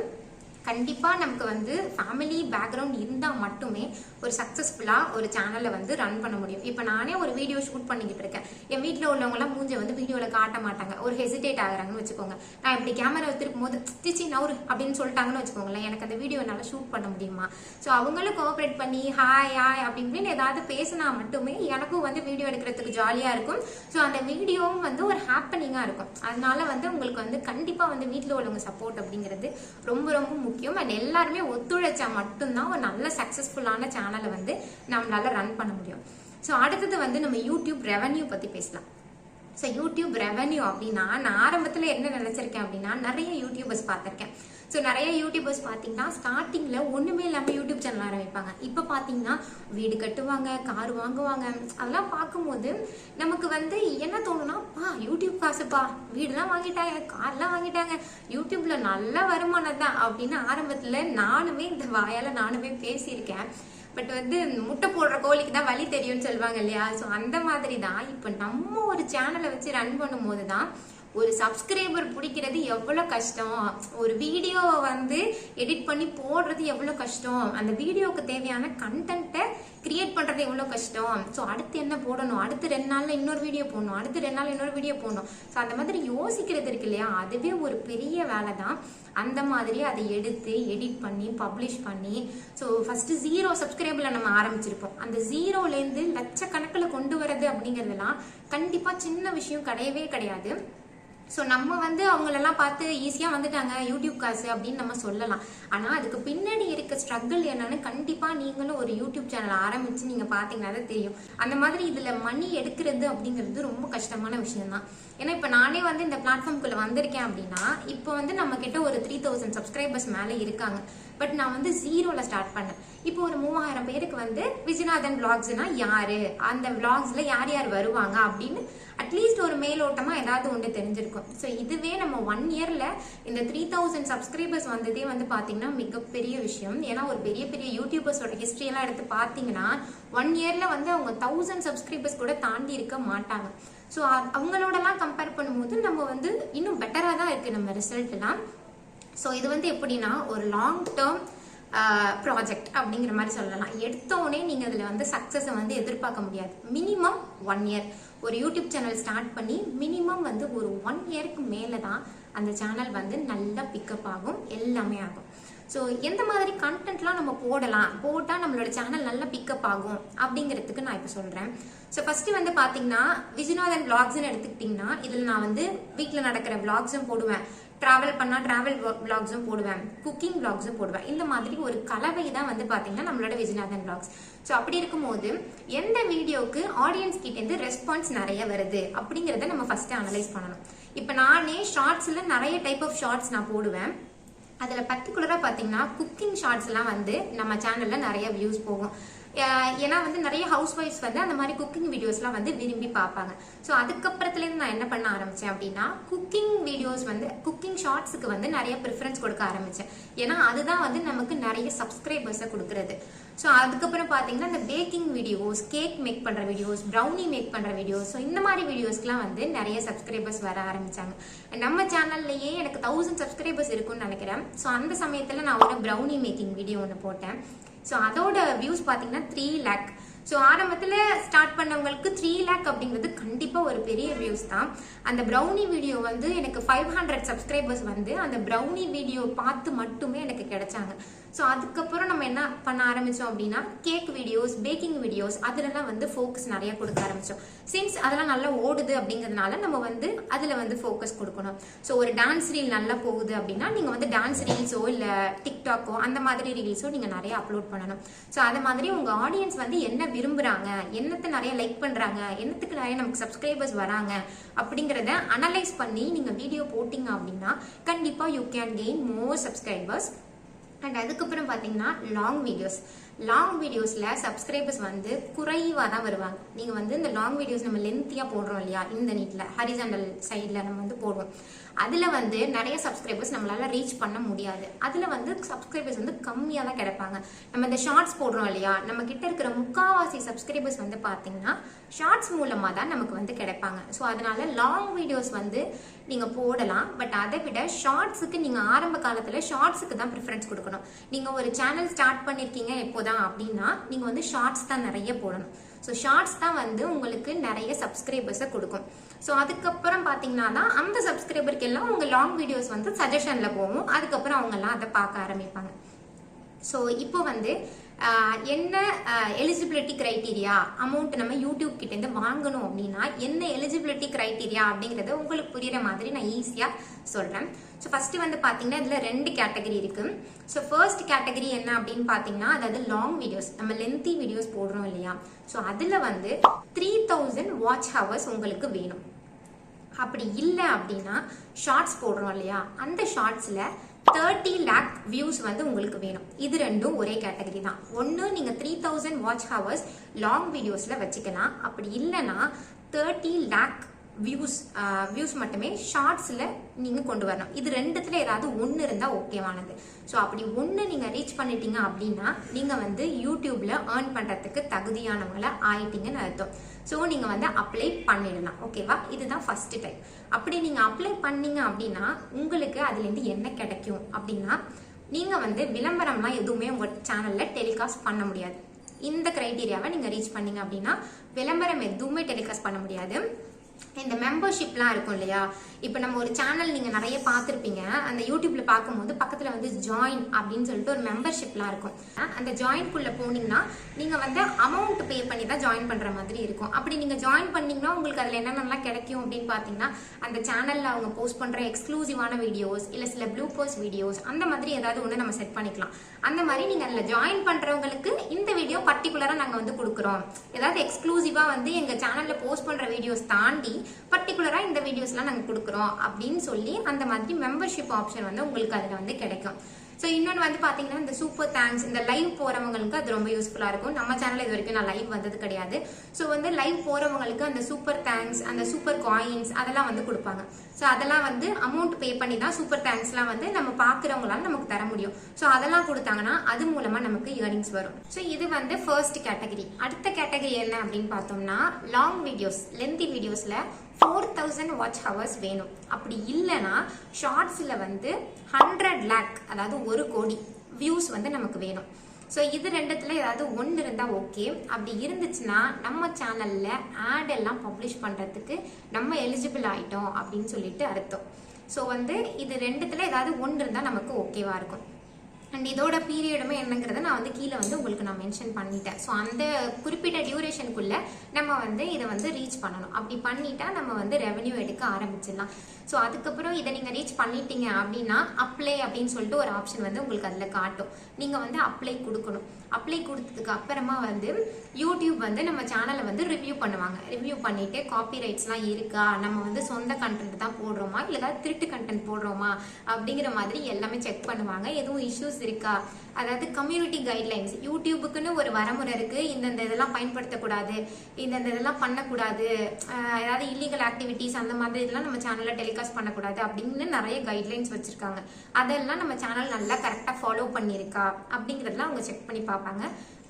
கண்டிப்பாக நமக்கு வந்து ஃபேமிலி பேக்ரவுண்ட் இருந்தால் மட்டுமே ஒரு சக்ஸஸ்ஃபுல்லாக ஒரு சேனலை வந்து ரன் பண்ண முடியும். இப்போ நானே ஒரு வீடியோ ஷூட் பண்ணிக்கிட்டு இருக்கேன். என் வீட்டில் உள்ளவங்களாம் மூஞ்சை வந்து வீடியோவில் காட்ட மாட்டாங்க, ஒரு ஹெசிடேட் ஆகுறாங்கன்னு வச்சுக்கோங்க. நான் இப்படி கேமரா திருப்பும் போது திச்சி நவுரு அப்படின்னு சொல்லிட்டாங்கன்னு வச்சுக்கோங்களேன், எனக்கு அந்த வீடியோ என்னால் ஷூட் பண்ண முடியுமா? ஸோ அவங்களும் கோஆப்ரேட் பண்ணி ஹாய் அப்படின்னு ஏதாவது பேசினா மட்டுமே எனக்கும் வந்து வீடியோ எடுக்கிறதுக்கு ஜாலியாக இருக்கும். ஸோ அந்த வீடியோவும் வந்து ஒரு ஹாப்பனிங்காக இருக்கும். அதனால வந்து உங்களுக்கு வந்து கண்டிப்பாக வந்து வீட்டில் உள்ளவங்க சப்போர்ட் அப்படிங்கிறது ரொம்ப ரொம்ப முக்கியம். அண்ட் எல்லாருமே ஒத்துழைச்சா மட்டும்தான் ஒரு நல்ல சக்சஸ்ஃபுல்லான சேனலை வந்து நம்மளால ரன் பண்ண முடியும். ஸோ அடுத்தது வந்து நம்ம யூடியூப் ரெவன்யூ பத்தி பேசலாம். ஸோ யூடியூப் ரெவன்யூ அப்படின்னா நான் ஆரம்பத்தில் என்ன நினைச்சிருக்கேன் அப்படின்னா, நிறைய யூடியூபர்ஸ் பார்த்துருக்கேன். ஸோ நிறைய யூடியூபர்ஸ் பார்த்தீங்கன்னா ஸ்டார்டிங்கில் ஒன்றுமே இல்லாமல் யூடியூப் சேனல் ஆரம்பிப்பாங்க. இப்போ பார்த்தீங்கன்னா வீடு கட்டுவாங்க, கார் வாங்குவாங்க. அதெல்லாம் பார்க்கும்போது நமக்கு வந்து என்ன தோணுன்னா, யூடியூப் காசுப்பா, வீடுலாம் வாங்கிட்டாங்க, கார்லாம் வாங்கிட்டாங்க, யூடியூப்ல நல்ல வருமானம் தான் அப்படின்னு ஆரம்பத்தில் நானுமே இந்த வாயால் நானுமே பேசியிருக்கேன். பட் வந்து முட்டை போடுற கோழிக்கு தான் வலி தெரியும்னு சொல்லுவாங்க இல்லையா? ஸோ அந்த மாதிரி தான் இப்போ நம்ம ஒரு சேனலை வச்சு ரன் பண்ணும்போது தான் ஒரு சப்ஸ்கிரைபர் பிடிக்கிறது எவ்வளோ கஷ்டம், ஒரு வீடியோவை வந்து எடிட் பண்ணி போடுறது எவ்வளோ கஷ்டம், அந்த வீடியோவுக்கு தேவையான கண்டென்ட்டை கிரியேட் பண்ணுறது எவ்வளோ கஷ்டம். ஸோ அடுத்து என்ன போடணும், அடுத்து 2 நாளில் இன்னொரு வீடியோ போடணும், அடுத்து 2 நாள் இன்னொரு வீடியோ போடணும். ஸோ அந்த மாதிரி யோசிக்கிறது இருக்கு இல்லையா, அதுவே ஒரு பெரிய வேலை தான். அந்த மாதிரி அதை எடுத்து எடிட் பண்ணி பப்ளிஷ் பண்ணி, ஸோ ஃபஸ்ட்டு 0 சப்ஸ்கிரைபரில் நம்ம ஆரம்பிச்சிருப்போம். அந்த 0லேருந்து லட்சக்கணக்கில் கொண்டு வரது அப்படிங்கிறதுலாம் கண்டிப்பாக சின்ன விஷயம் கிடையவே கிடையாது. ஸோ நம்ம வந்து அவங்களெல்லாம் பார்த்து ஈஸியாக வந்துட்டாங்க யூடியூப் காசு அப்படின்னு நம்ம சொல்லலாம். ஆனால் அதுக்கு பின்னாடி இருக்க ஸ்ட்ரகிள் என்னன்னு கண்டிப்பாக நீங்களும் ஒரு யூடியூப் சேனல் ஆரம்பித்து நீங்கள் பார்த்தீங்கன்னா தான் தெரியும். அந்த மாதிரி இதில் மணி எடுக்கிறது அப்படிங்கிறது ரொம்ப கஷ்டமான விஷயம்தான். ஏன்னா இப்போ நானே வந்து இந்த பிளாட்ஃபார்ம்குள்ளே வந்திருக்கேன் அப்படின்னா இப்போ வந்து நம்ம கிட்ட ஒரு 3000 சப்ஸ்கிரைபர்ஸ் மேலே இருக்காங்க. பட் நான் வந்து ஜீரோல ஸ்டார்ட் பண்ணேன். இப்போ ஒரு 3000 பேருக்கு வந்து விஜயநாதன் விளாக்ஸ்னா யாரு, அந்த விளாக்ஸ்ல யார் யார் வருவாங்க அப்படின்னு அட்லீஸ்ட் ஒரு மேலோட்டமா ஏதாவது ஒன்று தெரிஞ்சிருக்கும். ஸோ இதுவே நம்ம 1 இயர்ல இந்த 3000 சப்ஸ்கிரைபர்ஸ் வந்ததே வந்து பாத்தீங்கன்னா மிகப்பெரிய விஷயம். ஏன்னா ஒரு பெரிய பெரிய யூடியூபர்ஸோட ஹிஸ்டரி எல்லாம் எடுத்து பாத்தீங்கன்னா 1 இயர்ல வந்து அவங்க 1000 சப்ஸ்கிரைபர்ஸ் கூட தாண்டி இருக்க மாட்டாங்க. ஸோ அவங்களோடலாம் கம்பேர் பண்ணும்போது நம்ம வந்து இன்னும் பெட்டரா தான் இருக்கு நம்ம ரிசல்ட் எல்லாம். ஸோ இது வந்து எப்படின்னா ஒரு லாங் டேர்ம் ப்ராஜெக்ட் அப்படிங்கிற மாதிரி சொல்லலாம். எடுத்தோடனே நீங்க அதுல வந்து சக்சஸை வந்து எதிர்பார்க்க முடியாது. மினிமம் 1 இயர் ஒரு யூடியூப் சேனல் ஸ்டார்ட் பண்ணி மினிமம் வந்து ஒரு 1 இயருக்கு மேல தான் அந்த சேனல் வந்து நல்லா பிக்கப் ஆகும், எல்லாமே ஆகும். ஸோ எந்த மாதிரி கண்டென்ட்லாம் நம்ம போட்டால் நம்மளோட சேனல் நல்லா பிக்கப் ஆகும் அப்படிங்கிறதுக்கு நான் இப்போ சொல்கிறேன். ஸோ ஃபஸ்ட்டு வந்து பார்த்தீங்கன்னா விஜயநாதன் விளாக்ஸ்ன்னு எடுத்துக்கிட்டிங்கன்னா இதில் நான் வந்து வீட்டில் நடக்கிற விளாக்ஸும் போடுவேன், ட்ராவல் பண்ணால் ட்ராவல் விளாக்ஸும் போடுவேன், குக்கிங் விளாக்ஸும் போடுவேன். இந்த மாதிரி ஒரு கலவை தான் வந்து பார்த்தீங்கன்னா நம்மளோட விஜயநாதன் விளாக்ஸ். ஸோ அப்படி இருக்கும்போது எந்த வீடியோவுக்கு ஆடியன்ஸ் கிட்டேருந்து ரெஸ்பான்ஸ் நிறைய வருது அப்படிங்கிறத நம்ம ஃபஸ்ட்டு அனலைஸ் பண்ணணும். இப்போ நானே ஷார்ட்ஸில் நிறைய டைப் ஆஃப் ஷார்ட்ஸ் நான் போடுவேன். அதில் பர்டிகுலராக பார்த்தீங்கன்னா குக்கிங் ஷார்ட்ஸ் எல்லாம் வந்து நம்ம சேனலில் நிறைய வியூஸ் போகும். ஏன்னா வந்து நிறைய ஹவுஸ் ஒய்ஃப்ஸ் வந்து அந்த மாதிரி குக்கிங் வீடியோஸ்லாம் வந்து விரும்பி பார்ப்பாங்க. ஸோ அதுக்கப்புறத்துலேருந்து நான் என்ன பண்ண ஆரம்பித்தேன் அப்படின்னா குக்கிங் வீடியோஸ் வந்து குக்கிங் ஷார்ட்ஸுக்கு வந்து நிறைய ப்ரிஃபரன்ஸ் கொடுக்க ஆரம்பித்தேன். ஏன்னா அதுதான் வந்து நமக்கு நிறைய சப்ஸ்கிரைபர்ஸை கொடுக்குறது. ஸோ அதுக்கப்புறம் பார்த்தீங்கன்னா இந்த பேக்கிங் வீடியோஸ், கேக் மேக் பண்ணுற வீடியோஸ், ப்ரௌனி மேக் பண்ணுற வீடியோஸ், ஸோ இந்த மாதிரி வீடியோஸ்க்குலாம் வந்து நிறைய சப்ஸ்கிரைபர்ஸ் வர ஆரம்பித்தாங்க. நம்ம சேனல்லையே எனக்கு 1000 சப்ஸ்கிரைபர்ஸ் இருக்குன்னு நினைக்கிறேன். ஸோ அந்த சமயத்தில் நான் ஒரு ப்ரௌனி மேக்கிங் வீடியோ ஒன்று போட்டேன். ஸோ அதோட வியூஸ் பார்த்தீங்கன்னா 3 lakh. ஸோ ஆரம்பத்தில் ஸ்டார்ட் பண்ணவங்களுக்கு 3 lakh அப்படிங்கிறது கண்டிப்பாக ஒரு பெரிய வியூஸ் தான். அந்த ப்ரௌனி வீடியோ வந்து எனக்கு 500 சப்ஸ்கிரைபர்ஸ் வந்து அந்த ப்ரௌனி வீடியோ பார்த்து மட்டுமே எனக்கு கிடைச்சாங்க. ஸோ அதுக்கப்புறம் நம்ம என்ன பண்ண ஆரம்பித்தோம் அப்படின்னா கேக் வீடியோஸ், பேக்கிங் வீடியோஸ் அதுலலாம் வந்து ஃபோக்கஸ் நிறைய கொடுக்க ஆரம்பித்தோம். சின்ஸ் அதெல்லாம் நல்லா ஓடுது அப்படிங்கிறதுனால நம்ம வந்து அதில் வந்து ஃபோக்கஸ் கொடுக்கணும். ஸோ ஒரு டான்ஸ் ரீல் நல்லா போகுது அப்படின்னா நீங்கள் வந்து டான்ஸ் ரீல்ஸோ இல்லை டிக்டாக்கோ அந்த மாதிரி ரீல்ஸோ நீங்கள் நிறைய அப்லோட் பண்ணணும். ஸோ அது மாதிரி உங்கள் ஆடியன்ஸ் வந்து என்ன விரும்புகிறாங்க, என்னத்தை நிறைய லைக் பண்ணுறாங்க, என்னத்துக்கு நிறைய நமக்கு சப்ஸ்கிரைபர்ஸ் வராங்க அப்படிங்கிறத அனலைஸ் பண்ணி நீங்கள் வீடியோ போட்டிங்க அப்படின்னா கண்டிப்பாக you can gain more subscribers. And அதுக்கப்புறம் பார்த்தீங்கன்னா லாங் வீடியோஸில் சப்ஸ்கிரைபர்ஸ் வந்து குறைவாக தான் வருவாங்க. நீங்கள் வந்து இந்த லாங் வீடியோஸ் நம்ம லென்த்தியாக போடுறோம் இல்லையா, இந்த நீட்டில் ஹரிசாண்டல் சைடில் நம்ம வந்து போடுவோம். அதில் வந்து நிறைய சப்ஸ்கிரைபர்ஸ் நம்மளால ரீச் பண்ண முடியாது. அதில் வந்து சப்ஸ்கிரைபர்ஸ் வந்து கம்மியாக தான் கிடைப்பாங்க. நம்ம இந்த ஷார்ட்ஸ் போடுறோம் இல்லையா, நம்ம கிட்ட இருக்கிற முக்காவாசி சப்ஸ்கிரைபர்ஸ் வந்து பார்த்தீங்கன்னா ஷார்ட்ஸ் மூலமாக தான் நமக்கு வந்து கிடைப்பாங்க. ஸோ அதனால லாங் வீடியோஸ் வந்து நீங்கள் போடலாம். பட் அதை விட ஷார்ட்ஸுக்கு நீங்கள் ஆரம்ப காலத்தில் ஷார்ட்ஸுக்கு தான் ப்ரிஃபரன்ஸ் கொடுக்கணும். நீங்கள் ஒரு சேனல் ஸ்டார்ட் பண்ணியிருக்கீங்க எப்போதான் அப்படின்னா நீங்கள் வந்து ஷார்ட்ஸ் தான் நிறைய போடணும். ஸோ ஷார்ட்ஸ் தான் வந்து உங்களுக்கு நிறைய சப்ஸ்கிரைபர்ஸை கொடுக்கும். ஸோ அதுக்கப்புறம் பார்த்தீங்கன்னா தான் அந்த சப்ஸ்கிரைபருக்கு எல்லாம் உங்கள் லாங் வீடியோஸ் வந்து சஜஷனில் போகும். அதுக்கப்புறம் அவங்கெல்லாம் அதை பார்க்க ஆரம்பிப்பாங்க. ஸோ இப்போ வந்து என்ன எலிஜிபிலிட்டி கிரைட்டீரியா, அமௌண்ட் நம்ம யூடியூப் கிட்டேருந்து வாங்கணும் அப்படின்னா என்ன எலிஜிபிலிட்டி கிரைட்டீரியா அப்படிங்கிறத உங்களுக்கு புரியுற மாதிரி நான் ஈஸியாக சொல்கிறேன். ஸோ ஃபஸ்ட்டு வந்து பார்த்தீங்கன்னா இதில் 2 கேட்டகரி இருக்குது. ஸோ ஃபர்ஸ்ட் கேட்டகரி என்ன அப்படின்னு பார்த்தீங்கன்னா அதாவது லாங் வீடியோஸ், நம்ம லென்த்தி வீடியோஸ் போடுறோம் இல்லையா, ஸோ அதில் வந்து 3000 வாட்ச் ஹவர்ஸ் உங்களுக்கு வேணும். அப்படி இல்லை அப்படின்னா ஷார்ட்ஸ் போடுறோம் இல்லையா, அந்த ஷார்ட்ஸில் 30 lakh வியூஸ் வந்து உங்களுக்கு வேணும். இது ரெண்டும் ஒரே கேட்டகரி தான். ஒன்று நீங்கள் 3000 வாட்ச் ஹவர்ஸ் லாங் வீடியோஸில் வச்சுக்கலாம். அப்படி இல்லைன்னா 30 lakh வியூஸ் மட்டுமே ஷார்ட்ஸில் நீங்கள் கொண்டு வரணும். இது ரெண்டுத்துல ஏதாவது ஒன்று இருந்தால் ஓகேவானது. ஸோ அப்படி ஒன்று நீங்கள் ரீச் பண்ணிட்டீங்க அப்படின்னா நீங்கள் வந்து யூடியூப்ல ஏர்ன் பண்ணுறதுக்கு தகுதியானவங்கள ஆயிட்டீங்கன்னு அர்த்தம். ஸோ நீங்கள் வந்து அப்ளை பண்ணிடலாம். ஓகேவா, இதுதான் ஃபர்ஸ்ட் டைப். அப்படி நீங்கள் அப்ளை பண்ணீங்க அப்படின்னா உங்களுக்கு அதுலேருந்து என்ன கிடைக்கும் அப்படின்னா நீங்கள் வந்து விளம்பரம்லாம் எதுவுமே உங்கள் சேனலில் டெலிகாஸ்ட் பண்ண முடியாது. இந்த கிரைட்டீரியாவை நீங்கள் ரீச் பண்ணீங்க அப்படின்னா விளம்பரம் எதுவுமே டெலிகாஸ்ட் பண்ண முடியாது. இந்த மெம்பர்ஷிப்லாம் இருக்கும் இல்லையா, இப்போ நம்ம ஒரு சேனல் நீங்கள் நிறைய பார்த்துருப்பீங்க, அந்த யூடியூப்ல பார்க்கும்போது பக்கத்தில் வந்து ஜாயின் அப்படின்னு சொல்லிட்டு ஒரு மெம்பர்ஷிப்லாம் இருக்கும். அந்த ஜாயின்குள்ளே போனீங்கன்னா நீங்கள் வந்து அமௌண்ட் பே பண்ணி தான் ஜாயின் பண்ணுற மாதிரி இருக்கும். அப்படி நீங்கள் ஜாயின் பண்ணீங்கன்னா உங்களுக்கு அதில் என்னென்னலாம் கிடைக்கும் அப்படின்னு பார்த்தீங்கன்னா அந்த சேனலில் அவங்க போஸ்ட் பண்ணுற எக்ஸ்க்ளூசிவான வீடியோஸ், இல்லை சில ப்ளூபர்ஸ் வீடியோஸ், அந்த மாதிரி ஏதாவது ஒன்று நம்ம செட் பண்ணிக்கலாம். அந்த மாதிரி நீங்கள் அதில் ஜாயின் பண்ணுறவங்களுக்கு இந்த வீடியோ பர்டிகுலராக நாங்கள் வந்து கொடுக்குறோம், ஏதாவது எக்ஸ்க்ளூசிவாக வந்து எங்கள் சேனலில் போஸ்ட் பண்ணுற வீடியோஸ் தாண்டி பர்டிகுலராக இந்த வீடியோஸ்லாம் நாங்கள் கொடுக்குறோம் அப்படின்னு சொல்லி அந்த மாதிரி மெம்பர்ஷிப் ஆப்ஷன் வந்து உங்களுக்கு அதில் வந்து கிடைக்கும். ஸோ இன்னொன்று வந்து பார்த்தீங்கன்னா இந்த சூப்பர் தேங்க்ஸ், இந்த லைவ் போகிறவங்களுக்கு அது ரொம்ப யூஸ்ஃபுல்லாக இருக்கும். நம்ம சேனலில் இது வரைக்கும் நான் லைவ் வந்தது கிடையாது. ஸோ வந்து லைவ் போகிறவங்களுக்கு அந்த சூப்பர் தேங்க்ஸ், அந்த சூப்பர் காயின்ஸ் அதெல்லாம் வந்து கொடுப்பாங்க. ஸோ அதெல்லாம் வந்து அமௌண்ட் பே பண்ணி தான் சூப்பர் தேங்க்ஸ்லாம் வந்து நம்ம பார்க்குறவங்களால நமக்கு தர முடியும். ஸோ அதெல்லாம் கொடுத்தாங்கன்னா அது மூலமாக நமக்கு இயர்னிங்ஸ் வரும். ஸோ இது வந்து ஃபர்ஸ்ட் கேட்டகரி. அடுத்த கேட்டகரி என்ன அப்படின்னு பார்த்தோம்னா லாங் வீடியோஸ், லென்தி வீடியோஸில் 4000 வாட்ச் ஹவர்ஸ் வேணும். அப்படி இல்லைன்னா ஷார்ட்ஸில் வந்து 100 லேக், அதாவது 1 கோடி வியூஸ் வந்து நமக்கு வேணும். ஸோ இது ரெண்டுத்துல ஏதாவது ஒன்று இருந்தால் ஓகே. அப்படி இருந்துச்சுன்னா நம்ம சேனலில் ஆட் எல்லாம் பப்ளிஷ் பண்ணுறதுக்கு நம்ம எலிஜிபிள் ஆகிட்டோம் அப்படின்னு சொல்லிட்டு அர்த்தம். ஸோ வந்து இது ரெண்டுத்துல ஏதாவது ஒன்று இருந்தால் நமக்கு ஓகேவா இருக்கும். அண்ட் இதோட பீரியடுமே என்னங்கிறத நான் வந்து கீழே வந்து உங்களுக்கு நான் மென்ஷன் பண்ணிட்டேன். ஸோ அந்த குறிப்பிட்ட டியூரேஷனுக்குள்ள நம்ம வந்து இதை வந்து ரீச் பண்ணணும். அப்படி பண்ணிட்டா நம்ம வந்து ரெவன்யூ எடுக்க ஆரம்பிச்சிடலாம். ஸோ அதுக்கப்புறம் இதை நீங்கள் ரீச் பண்ணிட்டீங்க அப்படின்னா அப்ளை அப்படின்னு சொல்லிட்டு ஒரு ஆப்ஷன் வந்து உங்களுக்கு அதில் காட்டும். நீங்கள் வந்து அப்ளை கொடுக்கணும். அப்ளை கொடுத்ததுக்கு அப்புறமா வந்து யூடியூப் வந்து நம்ம சேனலை வந்து ரிவ்யூ பண்ணுவாங்க. ரிவ்யூ பண்ணிட்டு காப்பிரைட்ஸ்லாம் இருக்கா, நம்ம வந்து சொந்த கண்டென்ட் தான் போடுறோமா இல்லை ஏதாவது திருட்டு கண்டென்ட் போடுறோமா அப்படிங்கிற மாதிரி எல்லாமே செக் பண்ணுவாங்க. எதுவும் இஷ்யூஸ் இருக்கா, அதாவது கம்யூனிட்டி கைட்லைன்ஸ், யூடியூபுக்குன்னு ஒரு வரமுறை இருக்கு. இந்தந்த இதெல்லாம் பயன்படுத்தக்கூடாது, இந்தந்த இதெல்லாம் பண்ணக்கூடாது, ஏதாவது இல்லீகல் ஆக்டிவிட்டிஸ் அந்த மாதிரி இதெல்லாம் நம்ம சேனல்ல டெலிகாஸ்ட் பண்ணக்கூடாது அப்படின்னு நிறைய கைட்லைன்ஸ் வச்சிருக்காங்க. அதெல்லாம் நம்ம சேனல் நல்லா கரெக்டாக ஃபாலோ பண்ணியிருக்கா அப்படிங்கிறதுலாம் அவங்க செக் பண்ணி பார்ப்பாங்க.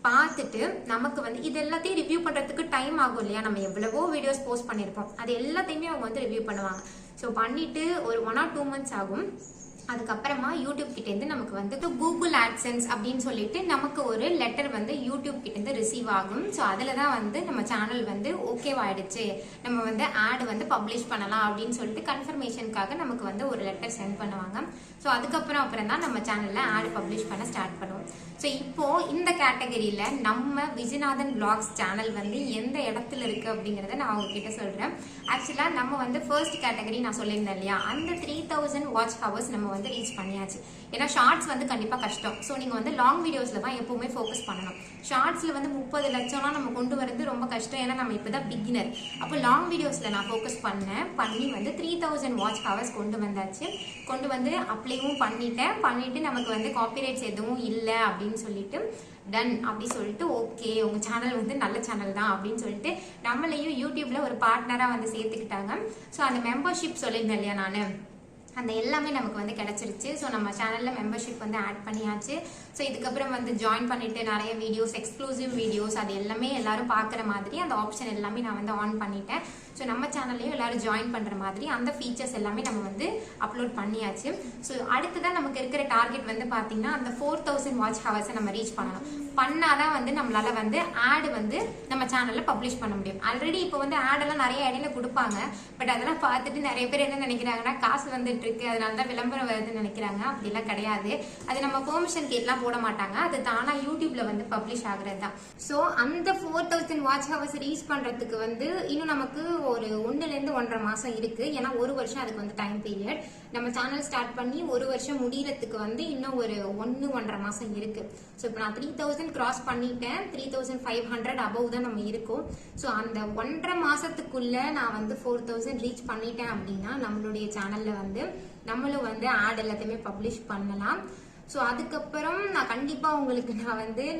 பார்த்துட்டு நமக்கு வந்து இது எல்லாத்தையும் ரிவ்யூ பண்றதுக்கு டைம் ஆகும் இல்லையா, நம்ம எவ்வளவோ வீடியோஸ் போஸ்ட் பண்ணியிருப்போம், அது எல்லாத்தையுமே அவங்க வந்து ரிவ்யூ பண்ணுவாங்க. ஸோ பண்ணிட்டு ஒரு 1 or 2 months ஆகும். அதுக்கப்புறமா யூடியூப் கிட்டேருந்து நமக்கு வந்து கூகுள் ஆட்சன்ஸ் அப்படின்னு சொல்லிட்டு நமக்கு ஒரு லெட்டர் வந்து யூடியூப் கிட்டேருந்து ரிசீவ் ஆகும். ஸோ அதில் தான் வந்து நம்ம சேனல் வந்து ஓகேவாயிடுச்சு, நம்ம வந்து ஆட் வந்து பப்ளிஷ் பண்ணலாம் அப்படின்னு சொல்லிட்டு கன்ஃபர்மேஷனுக்காக நமக்கு வந்து ஒரு லெட்டர் சென்ட் பண்ணுவாங்க. ஸோ அதுக்கப்புறம் தான் நம்ம சேனலில் ஆட் பப்ளிஷ் பண்ண ஸ்டார்ட் பண்ணுவோம். ஸோ இப்போ இந்த கேட்டகரியில் நம்ம விஜயநாதன் vlogs சேனல் வந்து எந்த இடத்துல இருக்கு அப்படிங்கிறத நான் உங்ககிட்ட சொல்கிறேன். ஆக்சுவலாக நம்ம வந்து ஃபர்ஸ்ட் கேட்டகரி நான் சொல்லியிருந்தேன் இல்லையா, அந்த 3000 வாட்ச் ஹவர்ஸ் நம்ம வந்து ரீச் பண்ணியாச்சு. ஏன்னா ஷார்ட்ஸ் வந்து கண்டிப்பாக கஷ்டம். ஸோ நீங்கள் வந்து லாங் வீடியோஸில் தான் எப்பவுமே ஃபோக்கஸ் பண்ணணும். ஷார்ட்ஸில் வந்து 30 லட்சம்லாம் நம்ம கொண்டு வரது ரொம்ப கஷ்டம். ஏன்னா நம்ம இப்போ தான் பிகினர். அப்போ லாங் வீடியோஸில் நான் ஃபோக்கஸ் பண்ணி வந்து 3000 வாட்ச் ஹவர்ஸ் கொண்டு வந்தாச்சு. கொண்டு வந்து அப்ளைவும் பண்ணிட்டு நமக்கு வந்து காப்பிரைட்ஸ் எதுவும் இல்லை அப்படின்னு சொல்லிட்டு டன் அப்படி சொல்லிட்டு ஓகே உங்க சேனல் வந்து நல்ல சேனல் தான் அப்படின்னு சொல்லிட்டு நம்மளையும் யூடியூப்ல ஒரு பார்ட்னரா வந்து சேர்த்துக்கிட்டாங்க. ஸோ அந்த மெம்பர்ஷிப் சொல்லியிருந்தேன் இல்லையா நான், அந்த எல்லாமே நமக்கு வந்து கிடைச்சிருச்சு. ஸோ நம்ம சேனலில் மெம்பர்ஷிப் வந்து ஆட் பண்ணியாச்சு. ஸோ இதுக்கப்புறம் வந்து ஜாயின் பண்ணிட்டு நிறைய வீடியோஸ், எக்ஸ்க்ளூசிவ் வீடியோஸ், அது எல்லாமே எல்லாரும் பார்க்குற மாதிரி அந்த ஆப்ஷன் எல்லாமே நான் வந்து ஆன் பண்ணிட்டேன். ஸோ நம்ம சேனல்லையும் எல்லாரும் ஜாயின் பண்ணுற மாதிரி அந்த ஃபீச்சர்ஸ் எல்லாமே நம்ம வந்து அப்லோட் பண்ணியாச்சு. ஸோ அடுத்ததான் நமக்கு இருக்கிற டார்கெட் வந்து பார்த்தீங்கன்னா அந்த 4000 வாட்ச் ஹவர்ஸை நம்ம ரீச் பண்ணணும். பண்ணாதான் வந்து நம்மளால வந்து ஆடு வந்து நம்ம சேனலில் பப்ளிஷ் பண்ண முடியும். ஆல்ரெடி இப்போ வந்து ஆடெல்லாம் நிறைய இடையில கொடுப்பாங்க. பட் அதெல்லாம் பார்த்துட்டு நிறைய பேர் என்ன நினைக்கிறாங்கன்னா காசு வந்துட்டு இருக்கு அதனால தான் விளம்பரம் வருதுன்னு நினைக்கிறாங்க. அப்படிலாம் கிடையாது. அது நம்ம பெர்மிஷன் கேட்லாம் போட மாட்டாங்க, அது தானா யூடியூப்ல வந்து பப்ளிஷ் ஆகுறது தான். ஸோ அந்த 4000 வாட்ச் ஹவர்ஸ் ரீச் பண்றதுக்கு வந்து இன்னும் நமக்கு ஒரு 1 to 1.5 மாசம் இருக்கு. ஏன்னா 1 வருஷம் அதுக்கு வந்து டைம் பீரியட். நம்ம சேனல் ஸ்டார்ட் பண்ணி 1 வருஷம் முடியறதுக்கு வந்து இன்னும் ஒரு 1.5 மாசம் இருக்கு. ஸோ இப்போ நான் 3000 கிராஸ் பண்ணிட்டேன், 3500 அபவ் தான் நம்ம இருக்கோம். ஸோ அந்த 1.5 மாசத்துக்குள்ள நான் வந்து 4000 ரீச் பண்ணிட்டேன் அப்படின்னா நம்மளுடைய சேனல்ல வந்து நம்மளும் வந்து ஆட் எல்லாத்தையுமே பப்ளிஷ் பண்ணலாம். ஸோ அதுக்கப்புறம் நான் கண்டிப்பாக உங்களுக்கு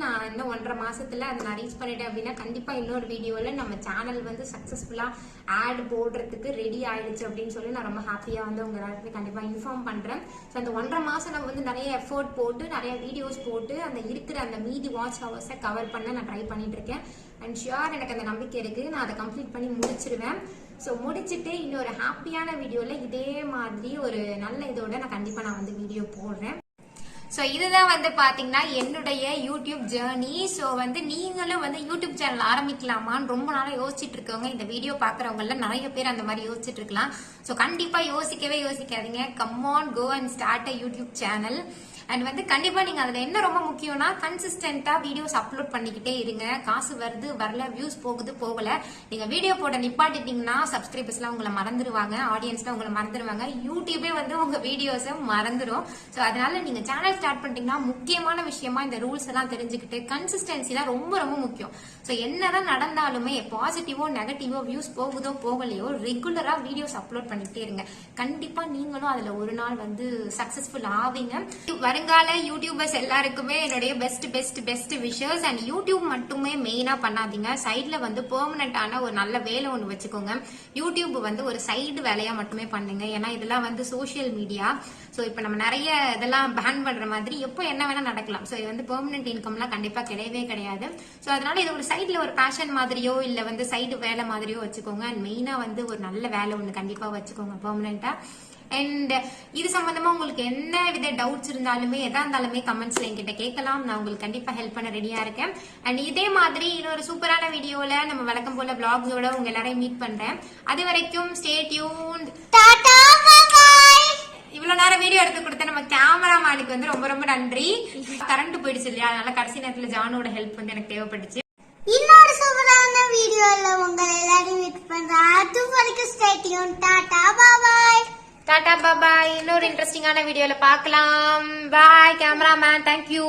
நான் இன்னும் 1.5 மாசத்துல அதை நான் ரீச் பண்ணிட்டேன் அப்படின்னா கண்டிப்பாக இன்னொரு வீடியோவில் நம்ம சேனல் வந்து சக்ஸஸ்ஃபுல்லாக ஆட் போடுறதுக்கு ரெடி ஆயிடுச்சு அப்படின்னு சொல்லி நான் ரொம்ப ஹாப்பியாக வந்து உங்க எல்லாருக்குமே கண்டிப்பாக இன்ஃபார்ம் பண்ணுறேன். ஸோ அந்த 1.5 மாசம் நான் வந்து நிறைய எஃபோர்ட் போட்டு நிறைய வீடியோஸ் போட்டு அந்த இருக்கிற அந்த மீதி வாட்ச் ஹவர்ஸை கவர் பண்ண நான் ட்ரை பண்ணிட்டு இருக்கேன். அண்ட் ஷியோர் எனக்கு அந்த நம்பிக்கை இருக்கு, நான் அதை கம்ப்ளீட் பண்ணி முடிச்சிருவேன். ஸோ முடிச்சுட்டு இன்னொரு ஹாப்பியான வீடியோவில் இதே மாதிரி ஒரு நல்ல இதோட நான் கண்டிப்பாக நான் வந்து வீடியோ போடுறேன். ஸோ இதுதான் வந்து பாத்தீங்கன்னா என்னுடைய யூடியூப் ஜேர்னி. ஸோ வந்து நீங்களும் வந்து யூடியூப் சேனல் ஆரம்பிக்கலாமான்னு ரொம்ப நாளாக யோசிச்சுட்டு இருக்கவங்க, இந்த வீடியோ பாக்குறவங்கள நிறைய பேர் அந்த மாதிரி யோசிச்சுட்டு இருக்கலாம். ஸோ கண்டிப்பா யோசிக்காதீங்க. Come on, go and start a YouTube channel. And வந்து கண்டிப்பா நீங்க அதுல என்ன ரொம்ப முக்கியம்னா கன்சிஸ்டன்டா வீடியோஸ் அப்லோட் பண்ணிக்கிட்டே இருங்க. காசு வருது வரல, வியூஸ் போகுது போகல, நீங்க வீடியோ போட நிப்பாட்டிட்டீங்கன்னா சப்ஸ்கிரைபர்ஸ்லாம் உங்களை மறந்துடுவாங்க, ஆடியன்ஸ்லாம் உங்களை மறந்துடுவாங்க, யூடியூபே வந்து உங்க வீடியோஸை மறந்துடும். ஸோ அதனால நீங்க சேனல் ஸ்டார்ட் பண்ணிட்டீங்கன்னா முக்கியமான விஷயமா இந்த ரூல்ஸ் எல்லாம் தெரிஞ்சுக்கிட்டு கன்சிஸ்டன்சி தான் ரொம்ப ரொம்ப முக்கியம். ஸோ என்னதான் நடந்தாலுமே பாசிட்டிவோ நெகட்டிவோ வியூஸ் போகுதோ போகலையோ ரெகுலரா வீடியோஸ் அப்லோட் பண்ணிக்கிட்டே இருங்க. கண்டிப்பா நீங்களும் அதுல ஒரு நாள் வந்து சக்சஸ்ஃபுல் ஆவீங்க. வருங்க வருங்கால யூடியூபர்ஸ் எல்லாருக்குமே என்னுடைய பெஸ்ட் விஷஸ். அண்ட் யூடியூப் மட்டுமே மெயினா பண்ணாதீங்க, சைட்ல வந்து பெர்மனண்டான ஒரு நல்ல வேலை ஒன்று வச்சுக்கோங்க. யூடியூப் வந்து ஒரு சைடு வேலையா மட்டுமே பண்ணுங்க. ஏன்னா இதெல்லாம் வந்து சோசியல் மீடியா. ஸோ இப்போ நம்ம நிறைய இதெல்லாம் பேன் பண்ற மாதிரி எப்போ என்ன வேணா நடக்கலாம். ஸோ இது வந்து பெர்மனன்ட் இன்கம்லாம் கண்டிப்பா கிடையவே கிடையாது. ஸோ அதனால இது ஒரு சைட்ல ஒரு பேஷன் மாதிரியோ இல்ல வந்து சைடு வேலை மாதிரியோ வச்சுக்கோங்க. அண்ட் மெயினா வந்து ஒரு நல்ல வேலை ஒன்று கண்டிப்பா வச்சுக்கோங்க பெர்மனண்டா. அண்ட் இது சம்பந்தமா உங்களுக்கு என்ன வித டவுட்ஸ் இருந்தாலுமே எதா இருந்தாலுமே கமெண்ட்ஸ்ல என்கிட்ட கேட்கலாம். நான் உங்களுக்கு கண்டிப்பா ஹெல்ப் பண்ண ரெடியா இருக்கேன். அண்ட் இதே மாதிரி இன்னொரு சூப்பரான வீடியோல நம்ம வழக்கம் போல vlogsஓட உங்க எல்லாரையும் மீட் பண்றேன். அது வரைக்கும் stay tuned. Tata bye bye. இவ்வளவு நேரம் வீடியோ எடுத்து கொடுத்த நம்ம கேமராமேனுக்கு வந்து ரொம்ப ரொம்ப நன்றி. கரண்ட் போயிடுச்சு இல்லையா, அதனால கடைசி நேரத்துல ஜானோட ஹெல்ப் வந்து எனக்கு தேவைப்பட்டுச்சு. இன்னொரு சூப்பரான வீடியோல உங்களை எல்லாரையும் மீட் பண்றேன். அது வரைக்கும் stay tuned. Tata bye bye. Tata bye. இன்னொரு இன்ட்ரெஸ்டிங்கான வீடியோல பார்க்கலாம். Bye cameraman, thank you.